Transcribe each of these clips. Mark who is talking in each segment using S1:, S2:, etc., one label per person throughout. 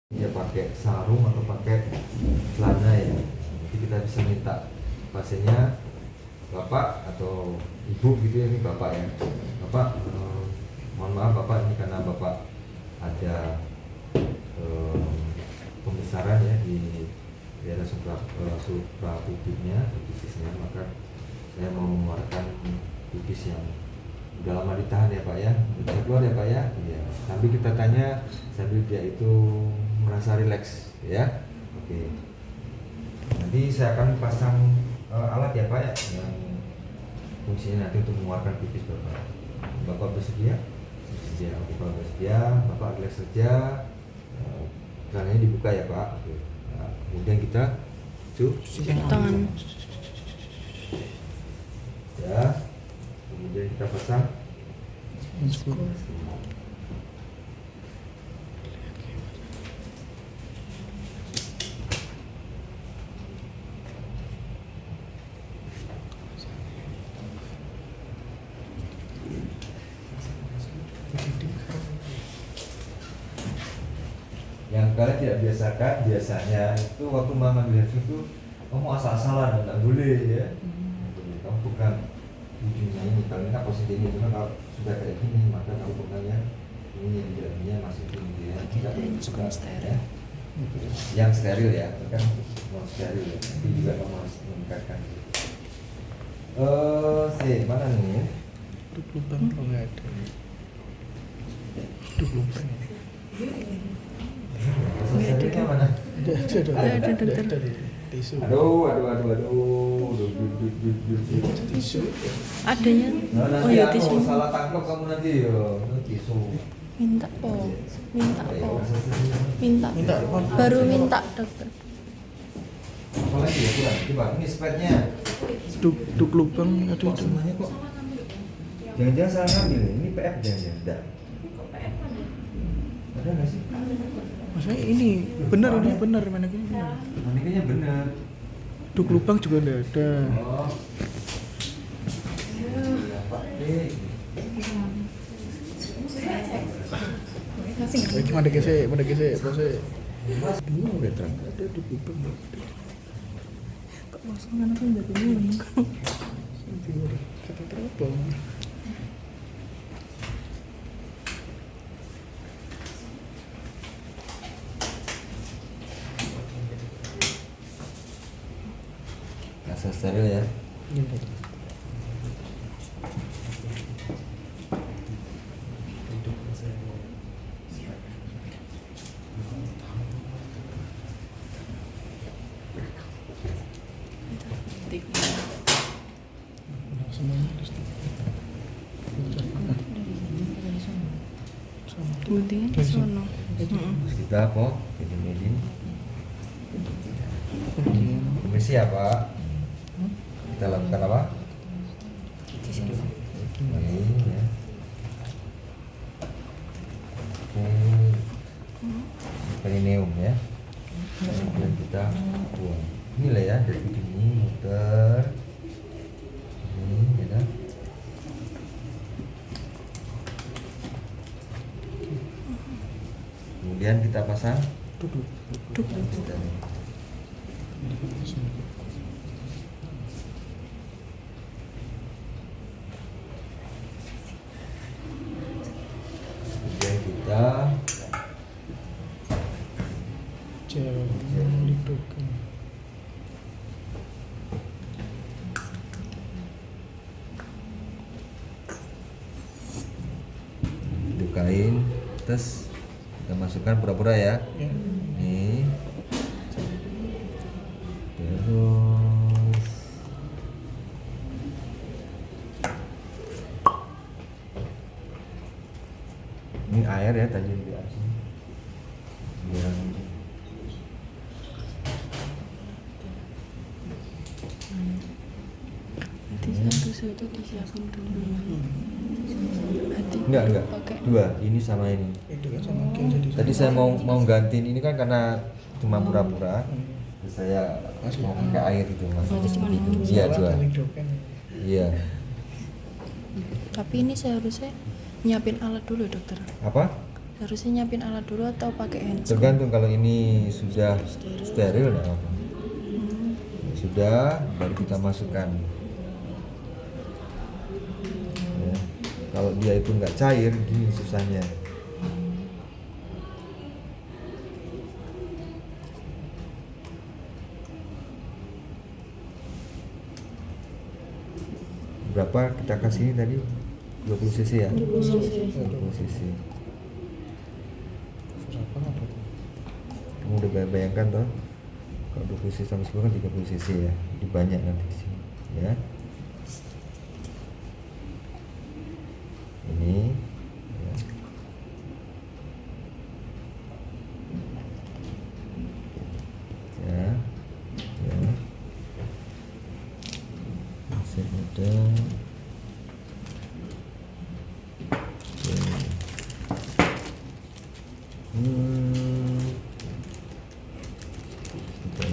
S1: ya pakai sarung atau pakai celana ya. Jadi kita bisa minta pasiennya bapak atau ibu gitu ya, ini bapak ya, bapak mohon maaf bapak, ini karena bapak ada pembesaran ya di daerah suprapubiknya, pubisnya, maka saya mau mengeluarkan pubis yang udah lama ditahan ya pak ya, bisa keluar ya pak ya. Iya. Sambil kita tanya sambil dia itu merasa rileks ya. Oke. Nanti saya akan pasang alat ya pak ya, yang fungsinya nanti untuk mengeluarkan pipis bapak. Bapak bersedia? Bersedia. Oke, bapak bersedia, bapak rileks saja. Kerannya dibuka ya pak. Oke. Nah, kemudian kita cuci
S2: tangan.
S1: Ya. Kemudian kita pasang yang kalian tidak biasakan biasanya itu waktu mengambil hasil itu kamu asal-asalan, nggak boleh ya. Kamu pegang ujungnya ini, kalau ini posisi ini, cuma kalau sudah kayak gini maka kamu pegangnya ini jadinya masih tinggi ya, tidak pegang steril ya. Yang steril ya, kan non steril ya, tapi juga kamu harus meningkatkan. Mana nih?
S3: Lubang kalau nggak ada. Lubang.
S1: Selesainya mana?
S2: Ada dokter.
S3: Tisu.
S1: Aduh.
S3: Tisu.
S2: Adanya.
S1: Nah,
S2: Oh
S1: nanti
S2: ya
S1: aku
S2: tisu.
S1: salah tangkap kamu nanti yo, tisu.
S2: Minta po. Minta po.
S3: Minta.
S2: Baru minta dokter.
S1: Apa lagi ya kurang? Coba ini spetnya.
S3: Duk lubang ada
S1: Kok
S3: itu.
S1: semuanya kok? Jangan-jangan salah ngambil ini PF jangan-jangan. Enggak. Ada nggak sih?
S3: Maksudnya ini benar mana gini benar.
S1: Maniknya bener.
S3: Duk lubang juga nggak ada.
S1: Oh. Ya, Pak.
S3: Lagi mana gesek, proses. Dulu udah terang. Ada duk lubang.
S2: Kok pasangan aku jadi mulung.
S3: Kata teropong.
S1: Asal steril ya.
S3: Semuanya
S2: Kemudian di sono.
S1: Kita apa? Medin. Permisi ya Pak. Kita lakukan apa? Ini ya. Perineum ya. Kemudian kita buang. Inilah ya, dari begini muter. Ini ya kan. Kemudian kita pasang
S2: Duk.
S1: Kemudian kita
S3: jangan didukung.
S1: bukain, terus kita masukkan pura-pura ya.
S3: Ya.
S1: Nih. Terus ini air ya tadi di atas. Biar
S2: Nanti seharusnya itu disiapkan dulu. Hati.
S1: enggak.
S2: Pakai.
S1: Dua, ini sama ini.
S3: Itu kan sama kayak jadi.
S1: Tadi saya mau gantiin ini kan karena cuma pura-pura. Terus saya mau pakai air itu mas.
S2: Berarti cuma itu.
S1: Iya dua.
S3: Didukung.
S1: Iya.
S2: Tapi ini seharusnya nyiapin alat dulu dokter.
S1: Apa?
S2: Harusnya nyiapin alat dulu atau pakai handscope?
S1: Tergantung, kalau ini sudah steril nggak apa. Sudah, baru kita masukkan. Ya. Kalau dia itu nggak cair, gini susahnya. Berapa kita kasih tadi? 20 cc ya?
S2: 20 cc.
S1: 20 cc.
S3: Berapa ada tuh?
S1: Kamu udah bayangkan toh? Kalau 20 cc sama 10 kan 30 cc ya. Jadi banyak nanti di sini, ya. Ini ya. Ya. Ya. Masih ada. Oke.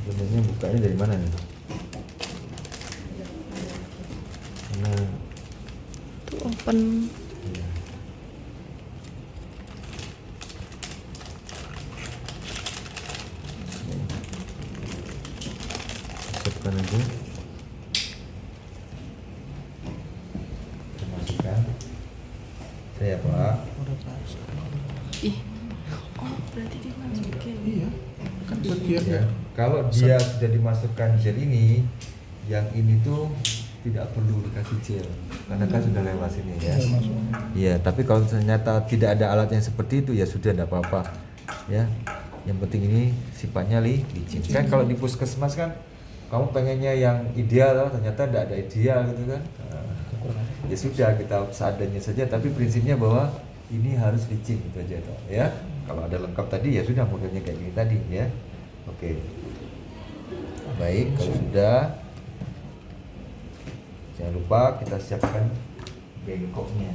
S1: Sebenarnya bukanya dari mana nih? Karena
S2: Tuh open.
S1: ya. Masukkan aja. Kita masukkan. Saya Pak.
S3: Udah pas.
S2: Ih. Oh, berarti dimasukin.
S3: Iya. Kan biar
S1: Ya. Kalau dia sudah dimasukkan gel ini, yang ini tuh tidak perlu dikasih gel karena kan sudah lewat sini ya. Iya, tapi kalau ternyata tidak ada alat yang seperti itu ya sudah, tidak apa-apa. Ya, yang penting ini sifatnya licin. Kan kalau di puskesmas kan, kamu pengennya yang ideal, ternyata tidak ada ideal gitu kan. Nah, ya sudah, kita seadanya saja. Tapi prinsipnya bahwa ini harus licin itu aja toh, ya. Kalau ada lengkap tadi ya sudah, modelnya kayak gini tadi ya. Oke. Baik, kalau sudah, jangan lupa kita siapkan bengkoknya.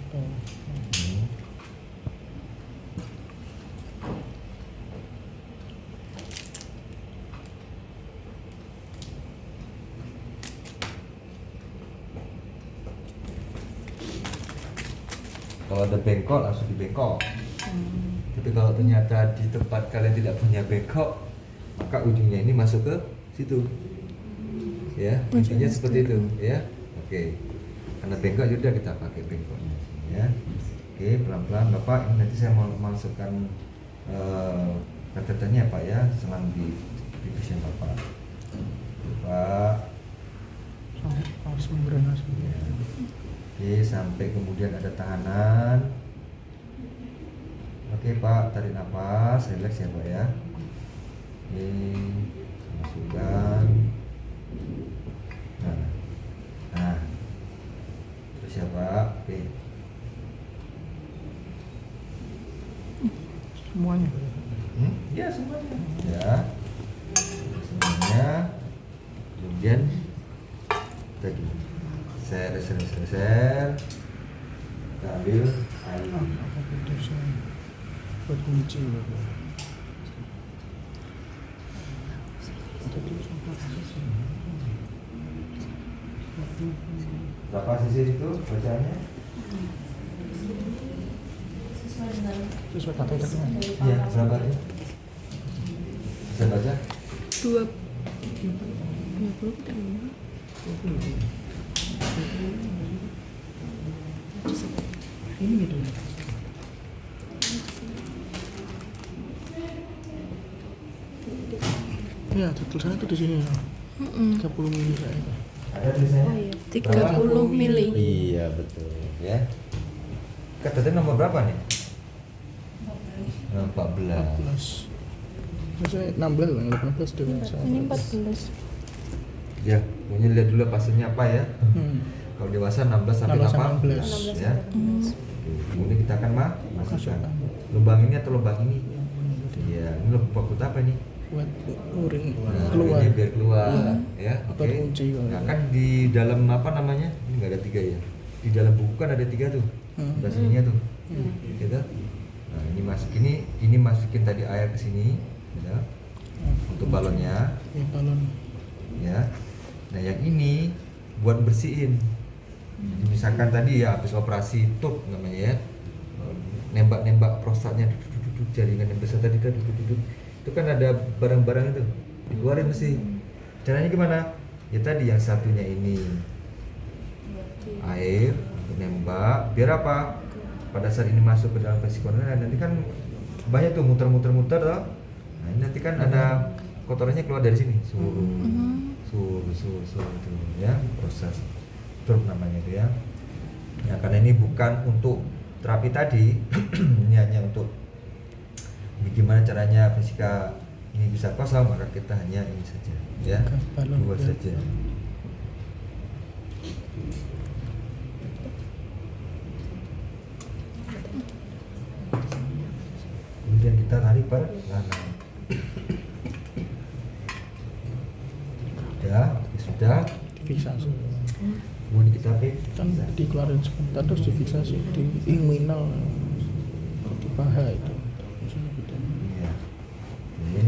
S1: Hmm. Kalau ada bengkok langsung dibengkok. Tapi kalau ternyata di tempat kalian tidak punya bengkok, maka ujungnya ini masuk ke situ. Ya, intinya seperti itu, ya. Oke. Karena bengkok sudah, kita pakai bengkoknya, ya. Oke, pelan-pelan Bapak. Ini nanti saya mau masukkan kateternya Pak ya, selang di pipisnya Bapak. Pak.
S3: Harus membranasi.
S1: Ya. Oke, sampai kemudian ada tahanan. Oke Pak, tarik nafas, relax ya Pak ya. Oke, masukkan. Nah, terus ya Pak. Oke.
S3: Semuanya.
S1: Ya semuanya. Ya, semuanya. Kemudian tadi share. Kita ambil air.
S3: Buat kunci.
S1: Berapa sisi itu bacaannya?
S3: Sesuai kata itu.
S1: Iya, berapa itu? Bisa baca?
S2: 20 kita ini.
S3: Ini gitu. Ya, tulisannya itu di sini. 30 mili kayak itu.
S1: Ada tulisannya?
S2: Oh iya, 30 mili.
S1: Iya, betul ya. Katetnya nomor berapa nih? 14.
S3: 14. Biasanya 16 lah, 18 dewasa.
S2: Ini 14.
S1: Ya, pokoknya lihat dulu pasirnya apa ya. Kalau dewasa 16 sampai
S3: 16 sampai
S1: 18 ya. Oke, kemudian kita akan masukkan
S3: Masukkan.
S1: lubang ini atau lubang ini. Iya, ini lubang buat apa nih?
S3: Buat urin
S1: Nah,
S3: keluar.
S1: ini biar keluar ya.
S3: Atau
S1: Oke.
S3: kunci kalau
S1: Nah,
S3: itu.
S1: kan di dalam apa namanya? Ini nggak ada 3 ya. Di dalam buku kan ada 3 tuh. Sebelah sininya tuh. Gitu. Nah, ini masukin tadi air ke sini, gitu. Untuk balonnya,
S3: Ya, balon.
S1: ya. Nah, yang ini buat bersihin. Misalkan tadi ya habis operasi TUP namanya ya, nembak prostatnya, jaringan yang besar tadi kan, itu kan ada barang-barang itu dikeluarin mesti. Caranya gimana? Ya tadi yang satunya ini air untuk nembak, biar apa? Pada saat ini masuk ke dalam vesikoner nanti kan banyak tuh muter-muter toh. Nah, ini nanti kan ada kotorannya keluar dari sini, suruh itu ya, proses TURP namanya itu ya. Ya karena ini bukan untuk terapi tadi, ini hanya untuk bagaimana caranya vesika ini bisa kosong, maka kita hanya ini saja ya, dua saja. Kemudian kita tarik perlahan. Sudah.
S3: Fiksasi.
S1: Kemudian kita
S3: Kan dikeluarin sebentar terus difiksasi di inguinal di paha itu.
S1: Iya. Oke.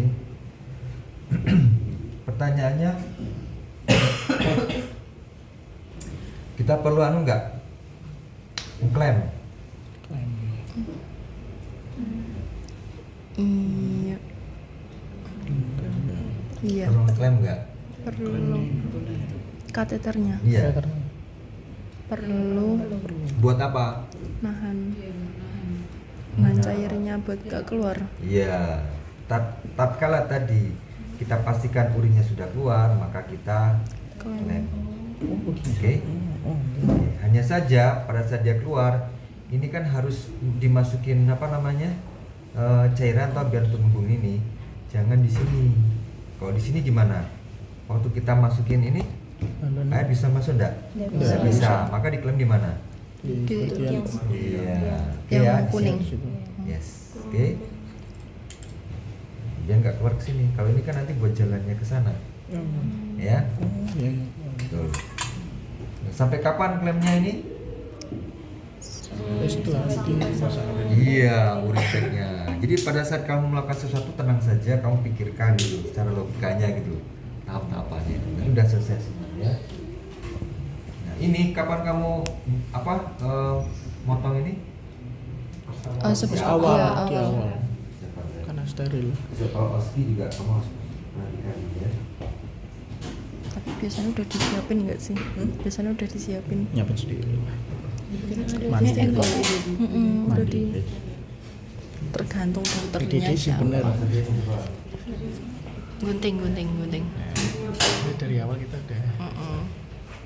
S1: Pertanyaannya, kita perlu nggak? Klaim.
S2: Iya. Iya.
S1: Perlu klaim nggak?
S2: Perlu. Kateternya.
S1: Iya.
S2: Perlu.
S1: Buat apa?
S2: Nahan cairnya buat gak keluar.
S1: Iya. Tatkala tadi kita pastikan urinnya sudah keluar, maka kita klaim. Oke. Hanya saja pada saat dia keluar, ini kan harus dimasukin cairan atau biar tumbung ini. Jangan di sini. Kalau di sini gimana? Waktu kita masukin ini, air bisa masuk enggak? Tidak bisa. Maka diklaim di mana?
S3: Di bagian
S1: Iya.
S2: Yang kuning.
S1: Yes. Oke. Dia nggak keluar ke sini. Kalau ini kan nanti buat jalannya ke sana. Ya. Betul. Sampai kapan klaimnya ini?
S3: setelah dipasang.
S1: Iya, urin ceknya. Jadi pada saat kamu melakukan sesuatu, tenang saja, kamu pikirkan gitu, secara logikanya gitu, tahap-tahapannya. Ini udah selesai semuanya. Nah, ini kapan kamu motong ini?
S2: Sebelum
S3: Di awal,
S2: iya,
S3: di
S2: awal.
S3: awal. Karena steril.
S1: Kalau oski juga kamu harus perhatikan ya.
S2: Tapi biasanya udah disiapin nggak sih? Biasanya udah disiapin.
S3: Nyiapin sendiri.
S2: Mandi
S3: Mandi.
S2: udah tergantung dokternya
S3: PDD sih
S2: siapa.
S3: bener.
S2: Gunting.
S3: Jadi dari awal kita udah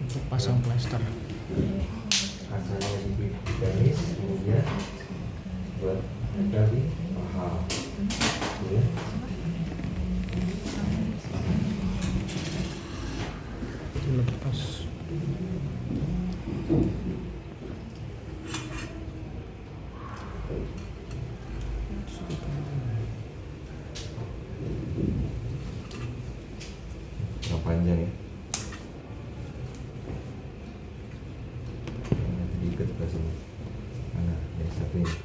S3: untuk pasang plester.
S1: Asalnya di garis, kemudian buat tadi paha. Ya.
S3: Dilepas.
S1: Yang panjang ya. Nanti diikat ke sini. Mana? Yang satu ini.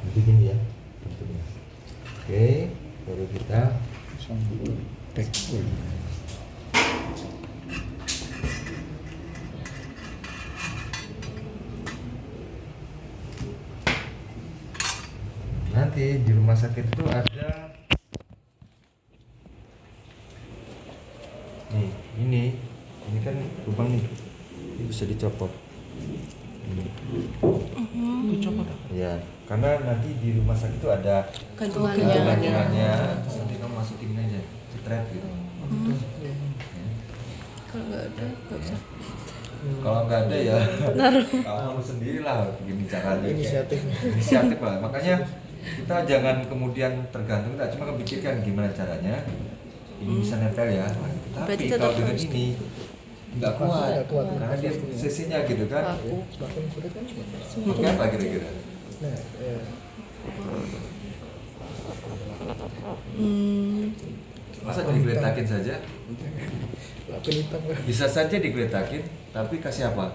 S1: Nanti gini ya. Bentuknya. Oke, baru kita
S3: Pasang back wheel.
S1: nanti di rumah sakit itu ada nih, ini kan lubang nih, ini bisa dicopot. Ini.
S3: Dicopot.
S1: Ya, karena nanti di rumah sakit itu ada gantungannya, terus nanti kamu masukin aja, cetret gitu. Ya.
S2: Kalau nggak ada nggak usah.
S1: Kalau nggak ada ya kamu sendirilah begini caranya. Inisiatif lah. Makanya kita jangan kemudian tergantung, tak cuma kepikirkan gimana caranya ini bisa nempel ya.
S2: Berarti
S1: Tapi
S2: tetap
S1: kalau dengan
S2: harus
S1: ini nggak kuat, karena dia sisinya gitu kan. Seperti apa kira-kira? Masa digeletakin saja?
S3: Lakban hitam kan.
S1: Bisa saja digeletakin, tapi kasih apa?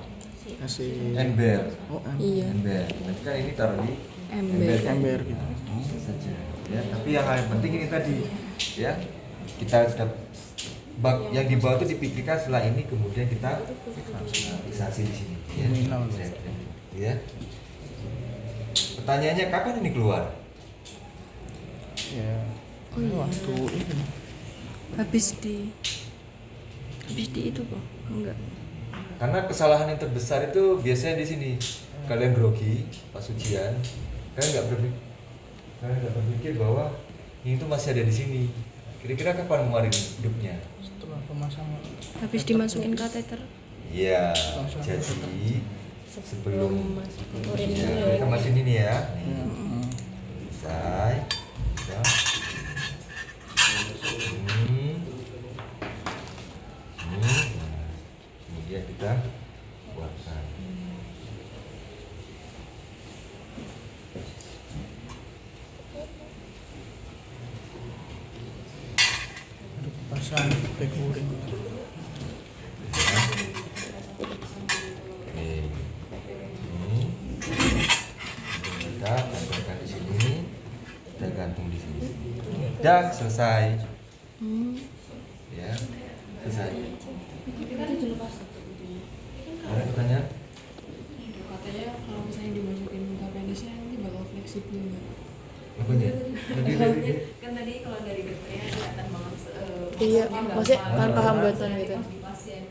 S3: Kasih
S1: Ember.
S3: oh
S2: Iya.
S1: Ember. Nanti kan ini taruh di
S2: Ember.
S3: ember gitu.
S1: Bisa saja. Ya, tapi yang paling penting ini tadi, ya kita sudah bak yang dibawa itu dipikirkan setelah ini kemudian kita fiksasi di sini. Ya.
S3: Nominal.
S1: Ya. Pertanyaannya kapan ini keluar?
S3: Ya.
S2: Oh iya.
S3: Waktu ini
S2: Habis di itu kok. Enggak.
S1: Karena kesalahan yang terbesar itu biasanya di sini. Kalian grogi pas ujian, kalian nggak berpikir bahwa ini tuh masih ada di sini. Kira-kira kapan ngeluarin hidupnya?
S3: setelah pemasangan.
S2: Habis dimasukin kateter.
S1: Iya, jadi sebelum ya, kita masukin ini ya. Nih. Selesai. Ya. Nah, kemudian kita buatkan.
S3: Pasang backboring.
S1: Oke. Ini kita tempelkan di sini, kita gantung di sini. Dan selesai. Ya, selesai. Ada pertanyaan?
S4: Katanya kalau misalnya dimasukin KPNS-nya nanti bakal fleksibel nggak?
S1: Apanya? Tadi
S4: Kan tadi kalau dari dokternya kelihatan banget
S2: Iya, maksudnya tanpa hambatan gitu.
S4: di pasien.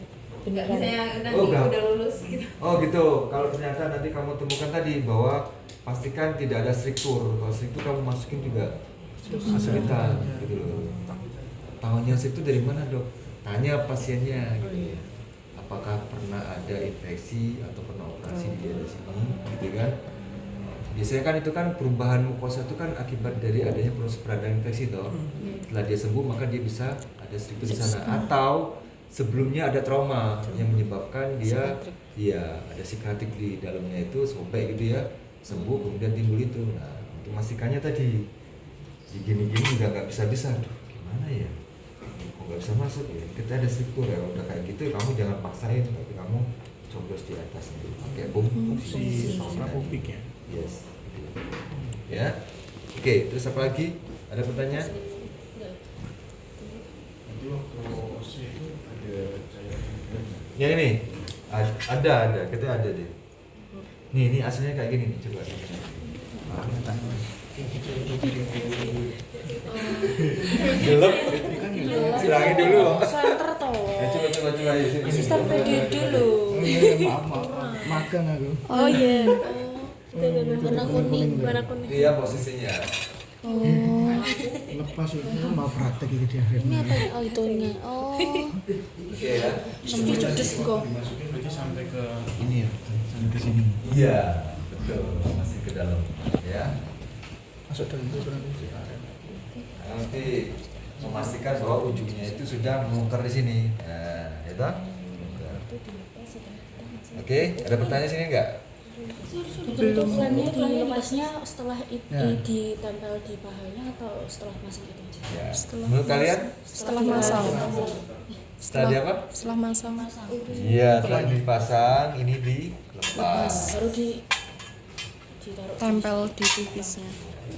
S2: Beneran.
S4: Misalnya nanti
S1: Oh, enggak.
S4: udah lulus gitu.
S1: Oh gitu. Kalau ternyata nanti kamu temukan tadi bahwa pastikan tidak ada struktur. Kalau struktur kamu masukin juga kesulitan gitu loh. Tahunya struktur dari mana, Dok? Tanya pasiennya gitu. Apakah pernah ada infeksi atau pernah operasi di daerah sini gitu kan? Biasanya kan itu kan perubahan mukosa itu kan akibat dari adanya proses peradangan infeksi toh. Setelah dia sembuh maka dia bisa ada struktur di sana atau sebelumnya ada trauma yang menyebabkan dia ya ada sikratik di dalamnya itu sobek gitu ya, sembuh kemudian timbul itu. Nah, untuk memastikannya tadi gini-gini juga nggak bisa tuh gimana ya, kok nggak bisa masuk ya, kita ada struktur ya, udah kayak gitu kamu jangan paksain tapi kamu coblos di atas itu pakai
S3: Si prapubik ya.
S1: yes ya. Oke, terus apa lagi, ada pertanyaan?
S5: Nanti waktu OSI itu ada cairan
S1: Ya ini ada kita ada deh. Nih aslinya kayak gini nih, coba. Gelap. Silangin dulu.
S4: Center toh.
S1: Ya, coba ya, sini.
S4: Asisten PDD loh.
S3: Maaf. Magang aku.
S2: Oh iya.
S4: Warna kuning, warna kuning.
S1: Iya posisinya.
S2: Oh.
S3: Lepas itu mau praktek itu di akhir.
S4: Ini apa ya? Oh itunya. Oh.
S1: Oke ya.
S4: Ini judes kok.
S5: dimasukin berarti sampai ke ini ya, sampai ke sini.
S1: Iya, betul. Masih ke dalam. Ya.
S3: Masuk dalam itu berarti.
S1: Nanti memastikan bahwa ujungnya itu sudah mengungker di sini. Nah, ya toh? Oke, ada pertanyaan sini enggak?
S4: Bentuk klemnya dilepasnya setelah
S3: Ya.
S4: ditempel di pahanya atau setelah masang itu aja?
S1: Ya.
S2: Setelah-
S1: Menurut kalian?
S2: Setelah masang.
S1: Setelah dia apa?
S2: Setelah masang.
S1: Iya, setelah dipasang ini dilepas.
S4: Baru ditaruh.
S2: Tempel di pipisnya.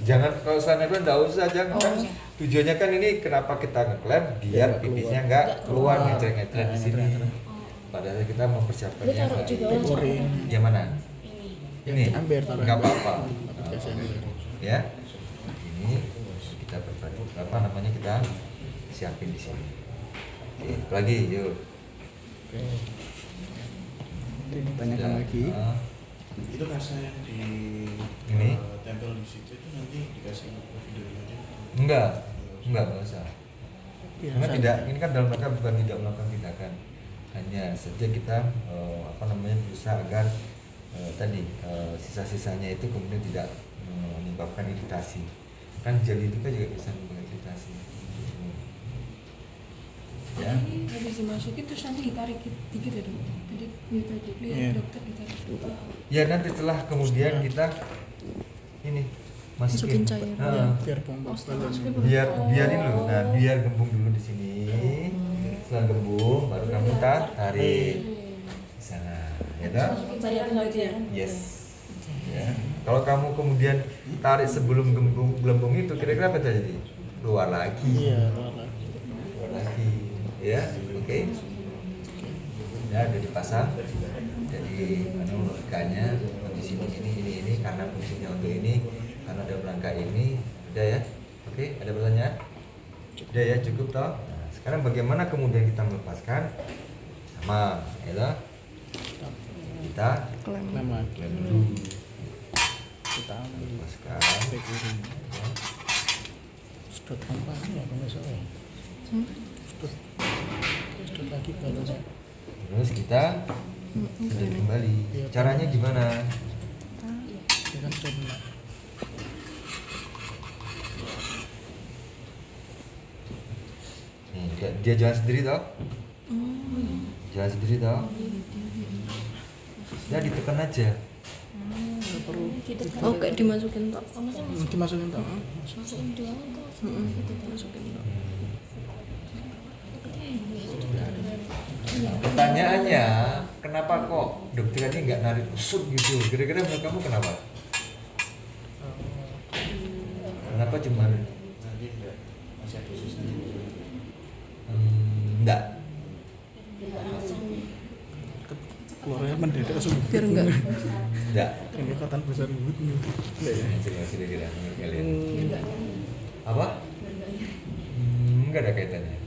S1: Jangan kalau setelah nempel enggak usah, jangan. Kan tujuannya kan ini kenapa kita ngeklem biar pipisnya enggak keluar ngecret-ngecret di sini. Padahal kita mempersiapkannya.
S4: Jadi taruh di bawah.
S3: Backboring.
S1: Yang mana?
S4: Ini.
S1: Ini.
S3: Ember taruh.
S1: Enggak apa-apa.
S3: Biasa ember.
S1: Ya. Ini kita berbagi apa namanya kita siapin di sini. Oke, lagi yuk.
S3: Oke. Ditanyakan lagi.
S5: Itu kasa yang di
S1: Ini?
S5: tempel di situ itu nanti dikasih video aja.
S1: Enggak usah. Karena
S3: Biasa.
S1: tidak, ini kan dalam rangka bukan tidak melakukan tindakan, hanya saja kita berusaha agar sisa-sisanya itu kemudian tidak menyebabkan iritasi. Kan gel itu kan juga bisa menyebabkan iritasi. Ya.
S4: Ini habis dimasukin terus nanti ditarik dikit ya dok. Tadi lihat
S3: Iya.
S4: dokter ditarik.
S1: Ya nanti setelah kemudian kita ini
S2: Masukin cair.
S1: Heeh.
S3: biar pompa balon.
S1: Biarin dulu. Nah, biar gembung dulu di sini. Setelah gembung baru kamu tarik di sana. Ya toh?
S4: Cari apa lagi ya?
S1: Yes. Ya. Kalau kamu kemudian tarik sebelum gelembung itu kira-kira apa terjadi? Keluar lagi.
S3: Iya, keluar lagi.
S1: Keluar lagi. Ya, oke. Ya, udah dipasang. Jadi logikanya kondisi ini karena fungsinya untuk ini, karena ada pelangkah ini, udah ya. Oke, ada pertanyaan? Udah ya, cukup toh. Nah, sekarang bagaimana kemudian kita melepaskan? Sama, ya toh? Kita
S2: Klaim.
S3: Lem lagi.
S1: klaim dulu.
S3: Kita ambil
S1: Lepaskan.
S3: back kiri. Sedot pompa ya kalau nggak salah. Sedot lagi balonnya.
S1: Terus kita sedot kembali. Caranya gimana?
S3: Ya kan sedot dulu.
S1: Nih, dia jalan sendiri toh? Jalan sendiri toh? Ya ditekan aja.
S3: Nggak perlu
S2: Oh, kayak dimasukin tok.
S3: dimasukin tak?
S4: Masukin doang kok.
S2: Masukin tok.
S1: Pertanyaannya, kenapa kok dokter ini nggak narik usut gitu? Kira-kira menurut kamu kenapa? Kenapa cuma
S5: masih ada susahnya.
S1: enggak?
S3: Keluarnya mendadak langsung.
S2: Biar enggak.
S1: Enggak.
S3: Ini katan besar banget nih. Enggak ya?
S1: Coba kira-kira menurut kalian.
S3: Hmm.
S1: Apa? Enggak ada kaitannya.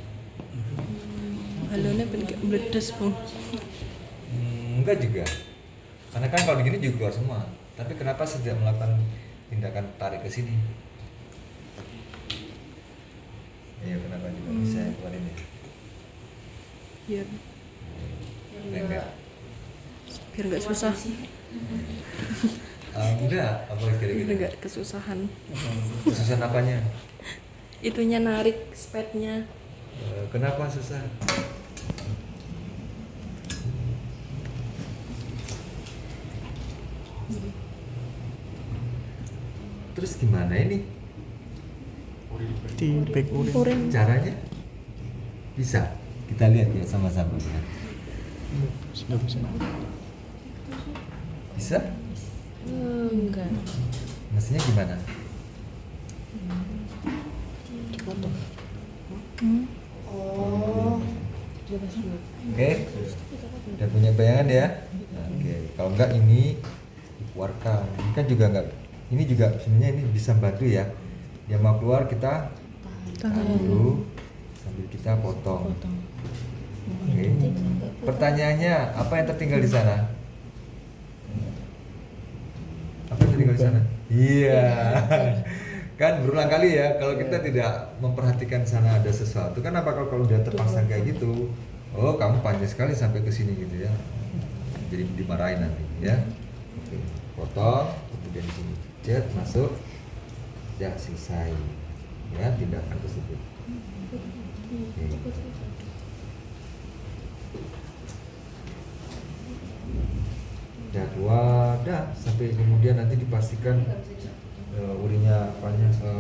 S2: Balonnya ben kayak meledos, Bung.
S1: Enggak juga. Karena kan kalau begini juga keluar semua. Tapi kenapa sejak melakukan tindakan tarik ke sini? Iya, kenapa juga bisa keluarin ya?
S2: Biar
S1: Enggak.
S2: biar enggak susah.
S1: Enggak, apa
S2: Biar
S1: kira-kira?
S2: enggak kesusahan.
S1: Kesusahan apanya?
S2: Itunya narik spetnya.
S1: Kenapa susah? Terus gimana ini?
S3: Di back urin.
S2: Urin.
S1: Caranya? Bisa? Kita lihat ya sama-sama ya.
S3: Sudah bisa.
S1: Bisa?
S2: Enggak.
S1: Mestinya gimana?
S3: Dipotong.
S1: Oke? Udah punya bayangan ya? Oke, kalau enggak ini dikeluarkan. Ini kan juga enggak, ini juga sebenarnya ini bisa bantu ya. Dia mau keluar kita tahan dulu sambil kita potong. Oke. Pertanyaannya, apa yang tertinggal di sana? Apa yang tertinggal di sana? Iya. Kan berulang kali ya, kalau kita tidak memperhatikan sana ada sesuatu, kan apa kalau udah terpasang kayak gitu, oh kamu panjang sekali sampai ke sini gitu ya, jadi dimarahin nanti ya. Oke, potong, kemudian di sini jet masuk, ya selesai ya tindakan tersebut. Oke. Udah keluar, dah sampai kemudian nanti dipastikan urinnya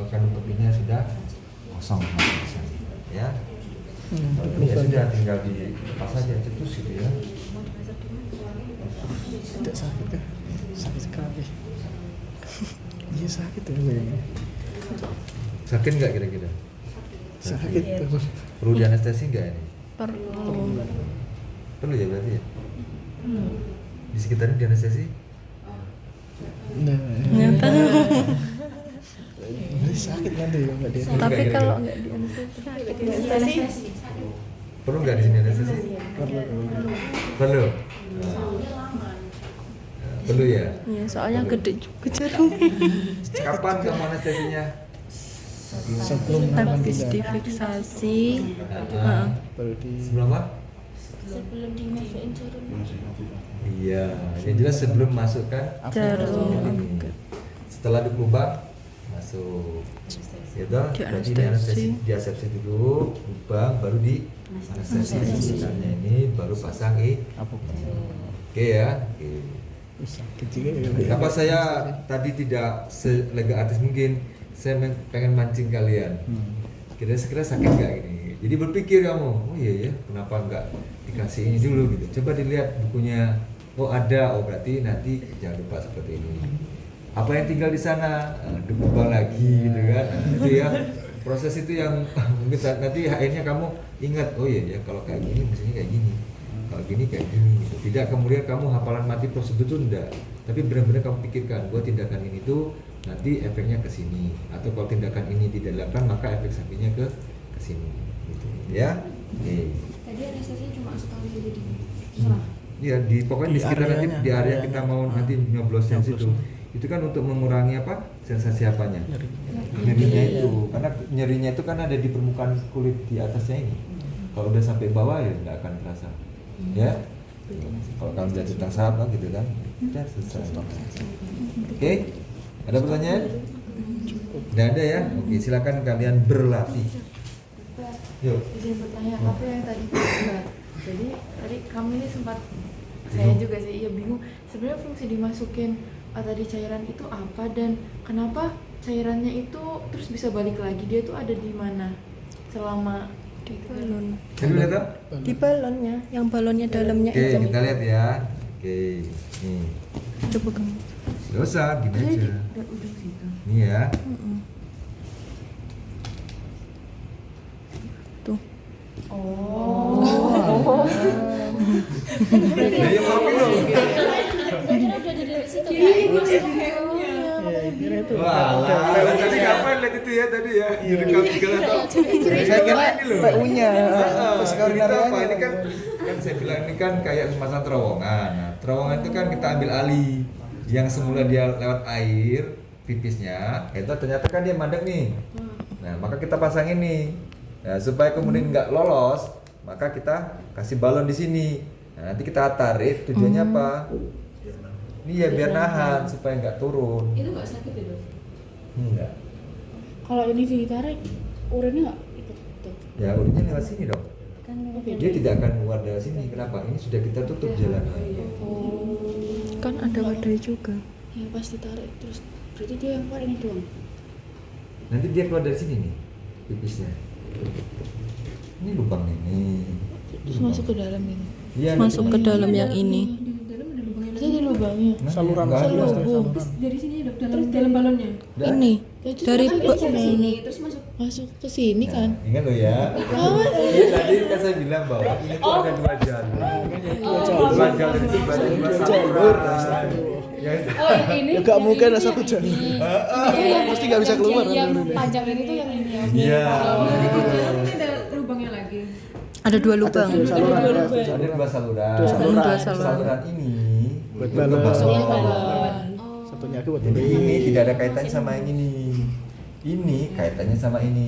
S1: kandung kepingnya sudah kosong ya. Kalau ini ya sudah tinggal dilepas saja cetus gitu ya.
S3: Tidak sakit ya? Sakit sekali. Iya sakit ya kayaknya.
S1: Sakit nggak kira-kira?
S3: Sakit tuh.
S1: Perlu di anestesi nggak ini?
S2: Perlu.
S1: Perlu ya berarti ya? Di sekitarnya di anestesi?
S3: Nah,
S2: Nyata.
S3: ini sakit nanti ya nggak dia.
S2: Tapi
S1: Kira-kira.
S2: kalau enggak di anestesi.
S1: Perlu nggak di sini anestesi? Perlu. Perlu ya.
S2: Ya, soalnya gede juga jarumnya.
S1: Kapan kamu anestesinya?
S3: Sebelum melakukan
S2: Habis
S3: tindakan
S2: difiksasi.
S1: Nah,
S3: baru di
S1: sebelum apa?
S4: Sebelum dimasukin jarum.
S1: Iya, yang jelas sebelum masukkan
S2: Jarum.
S1: ini. Setelah dikubah masuk. Ya toh,
S2: Di
S1: berarti di
S2: anestesi.
S1: di asepsi dulu, lubang baru di anestesi sekitarnya ini baru pasang
S3: apa?
S1: Oke ya. Oke.
S3: Sakit juga ya.
S1: Kenapa saya tadi tidak selega artis mungkin? Saya pengen mancing kalian. Kira-kira sakit nggak ini? Jadi berpikir kamu, oh iya ya, kenapa nggak dikasih ini dulu gitu? Coba dilihat bukunya. Oh ada, oh berarti nanti jangan lupa seperti ini. Apa yang tinggal di sana? Diubah lagi gitu kan? Itu ya proses itu yang mungkin nanti akhirnya kamu ingat, oh iya ya kalau kayak gini mestinya kayak gini. Kalau gini kayak gini gitu. Tidak kemudian kamu hafalan mati prosedur itu enggak, tapi benar-benar kamu pikirkan bahwa tindakan ini tuh nanti efeknya ke sini, atau kalau tindakan ini tidak dilakukan maka efek sampingnya ke sini gitu ya.
S4: Tadi anestesinya cuma sekali jadi
S1: Iya, di pokoknya di sekitar nanti di area kita mau nanti nyoblosnya
S3: Nyoblos.
S1: situ. Itu kan untuk mengurangi apa? Sensasi apanya?
S4: Nyeri.
S1: Nyerinya itu. Karena nyerinya itu kan ada di permukaan kulit di atasnya ini. Kalau udah sampai bawah ya nggak akan terasa. Ya. Kalau kamu jatuh tentang sahabat gitu kan. Udah selesai. Oke. Ada pertanyaan? Tidak ada ya? Oke, silakan kalian berlatih. Yuk.
S6: Izin bertanya, apa yang tadi Mbak? Jadi tadi kami ini sempat saya juga sih bingung sebenarnya fungsi dimasukin tadi cairan itu apa dan kenapa cairannya itu terus bisa balik lagi, dia tuh ada di mana selama
S2: Di balon.
S1: Coba lihat tuh.
S2: Di balonnya, yang balonnya dalamnya
S1: Oke,
S2: itu.
S1: kita lihat ya. Oke, nih.
S2: Coba kamu.
S1: Gak usah, gini
S6: Jadi
S1: aja.
S6: di ujung situ.
S1: Nih ya.
S2: Tuh.
S6: Oh.
S1: Ya, ya mau dong.
S4: Kira udah ada dari situ
S3: Kira itu.
S1: Wah, tadi ngapain lihat itu ya tadi ya? Direkam segala tuh. Saya kira ini loh.
S3: PU-nya.
S1: Ini tuh apa? Ini kan saya bilang ini kan kayak semacam terowongan. Nah, terowongan itu kan kita ambil alih. Yang semula dia lewat air pipisnya, itu ternyata kan dia mandek nih. Nah, maka kita pasang ini. Nah, supaya kemudian nggak lolos, maka kita kasih balon di sini. Nah, nanti kita tarik, tujuannya apa? Ini ya biar nahan supaya nggak turun.
S4: Itu nggak sakit ya dok?
S1: Enggak.
S7: Kalau ini ditarik, urinnya nggak ikut tuh.
S1: Ya urinnya lewat sini dong.
S7: Kan
S1: Dia tidak akan keluar dari sini. Kenapa? Ini sudah kita tutup jalannya.
S2: Kan ada wadah juga.
S7: ya pas ditarik terus berarti dia yang keluar ini doang.
S1: Nanti dia keluar dari sini nih, pipisnya. Ini lubang ini.
S6: Terus masuk ke dalam ini.
S1: Iya.
S2: Masuk ke dalam yang ini.
S4: Di dalam ada lubangnya.
S6: Saya di lubangnya.
S3: Saluran
S1: Enggak,
S3: saluran.
S6: Selubung.
S4: Terus dari sini dok, terus dalam balonnya.
S1: Udah.
S2: Ini dari
S4: Dari sini terus masuk.
S6: Masuk ke sini kan.
S1: Nah, ingat lo ya. Iya, tadi kan saya bilang bahwa ini tuh ada dua jalur. Dua jalur itu berarti dua saluran. Ya, itu.
S4: Oh ini.
S3: Ya gak mungkin ada satu jalur.
S4: Iya,
S3: Pasti nggak bisa keluar.
S4: Yang panjang ini tuh yang ini.
S1: Iya.
S4: Ini ada lubangnya lagi.
S2: ada dua lubang.
S3: Saluran.
S1: Ada dua saluran.
S3: Dua saluran.
S2: Dua saluran.
S1: Saluran ini
S3: Buat
S1: buat
S3: balon.
S1: masuk.
S3: Satunya aku buat
S1: Jadi
S3: ini.
S1: ini tidak ada kaitannya sama yang ini. Ini kaitannya sama ini.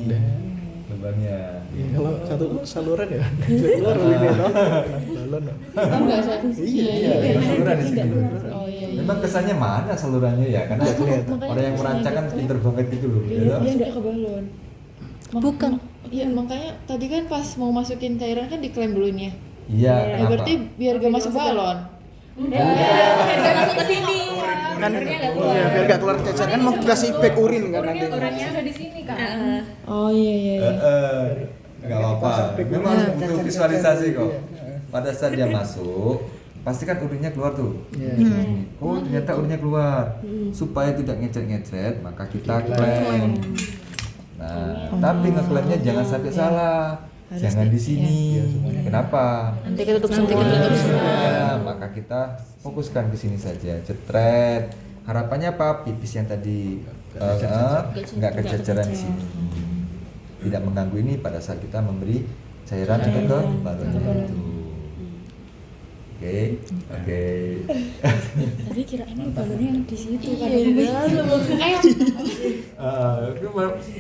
S1: Lubangnya.
S3: Ya, kalau satu saluran ya bisa keluar urinnya no. Balon no.
S6: Enggak saya.
S1: Iya, ada saluran di sini.
S6: Oh iya.
S1: Memang kesannya mana salurannya ya? Karena orang yang merancang kan pinter banget gitu loh.
S6: Dia
S1: Ya.
S6: dia enggak ke balon.
S2: Bukan.
S6: Iya, makanya tadi kan pas mau masukin cairan kan diklaim dulu nih ya.
S1: Iya,
S6: Ya
S1: kenapa?
S6: berarti biar gak masuk balon.
S4: Biar masuk ke sini.
S3: Kan iya, biar gak keluar cecer kan mau dikasih bag urin kan nanti.
S4: Urinnya ada di sini kan.
S6: Oh iya iya.
S1: Gak apa-apa. Memang butuh visualisasi kok. Pada saat dia masuk, pasti kan urinnya keluar tuh. Oh ternyata urinnya keluar. Supaya tidak ngecret-ngecret, maka kita klaim. Nah, tapi ngeklaimnya jangan sampai salah. Jangan di sini. Kenapa?
S6: Nanti kita tutup sendiri.
S1: Ya, maka kita fokuskan ke sini saja. Cetret. Harapannya apa? Pipis yang tadi nggak kececeran di sini. Tidak mengganggu ini pada saat kita memberi cairan itu ke balonnya itu. Oke.
S7: Tadi kira ini balonnya yang di situ kan.
S1: Itu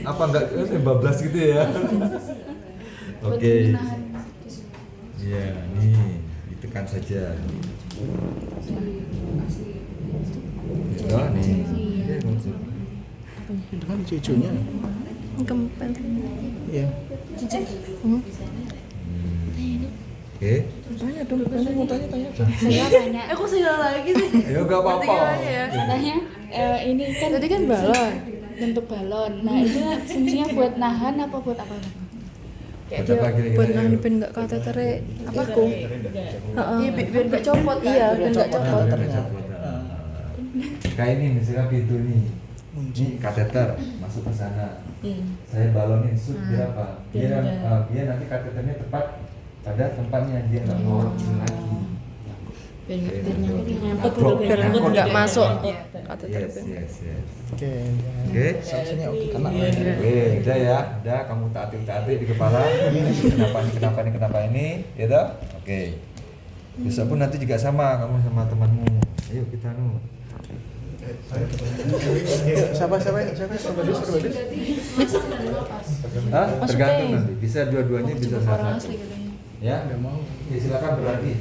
S1: apa enggak bablas gitu ya? Oke. Iya, nih ditekan saja. Ya, nih.
S3: Itu kan cucunya.
S2: Kempel.
S3: Iya.
S1: Oke.
S3: Tanya dong, kamu mau tanya tanya.
S7: Saya tanya.
S6: Aku salah lagi sih.
S1: Ya gak apa-apa.
S6: Gimana ya?
S7: Katanya ini kan
S6: Tadi kan balon.
S7: bentuk balon. Nah, itu fungsinya buat nahan apa buat apa?
S2: Kayak
S1: Buat apa
S2: dia
S1: kira-kira?
S2: buat nahan ben nggak kateter apa aku. Heeh.
S6: Iya, biar gak copot kan?
S2: Iya, biar nggak copot.
S1: Kayak ini misalnya pintu nih. Ini kateter masuk ke sana. Saya balonin shoot biar apa? Biar nanti kateternya tepat pada tempatnya, dia nggak mau lagi.
S7: Nyangkut
S2: Biar nggak masuk kateter
S1: Yes,
S2: ben.
S1: yes, yes.
S3: Oke.
S1: Oke.
S3: Sanksinya oke kena.
S1: Oke, udah ya, udah kamu taati di kepala. Kenapa ini, ya toh? Oke. Besok pun nanti juga sama, kamu sama temanmu. Ayo kita
S3: Siapa dulu.
S1: Hah? Tergantung nanti. Bisa dua-duanya bisa
S6: Orang
S1: satu.
S6: asli katanya.
S1: Ya,
S3: Nggak mau.
S1: ya silakan berarti.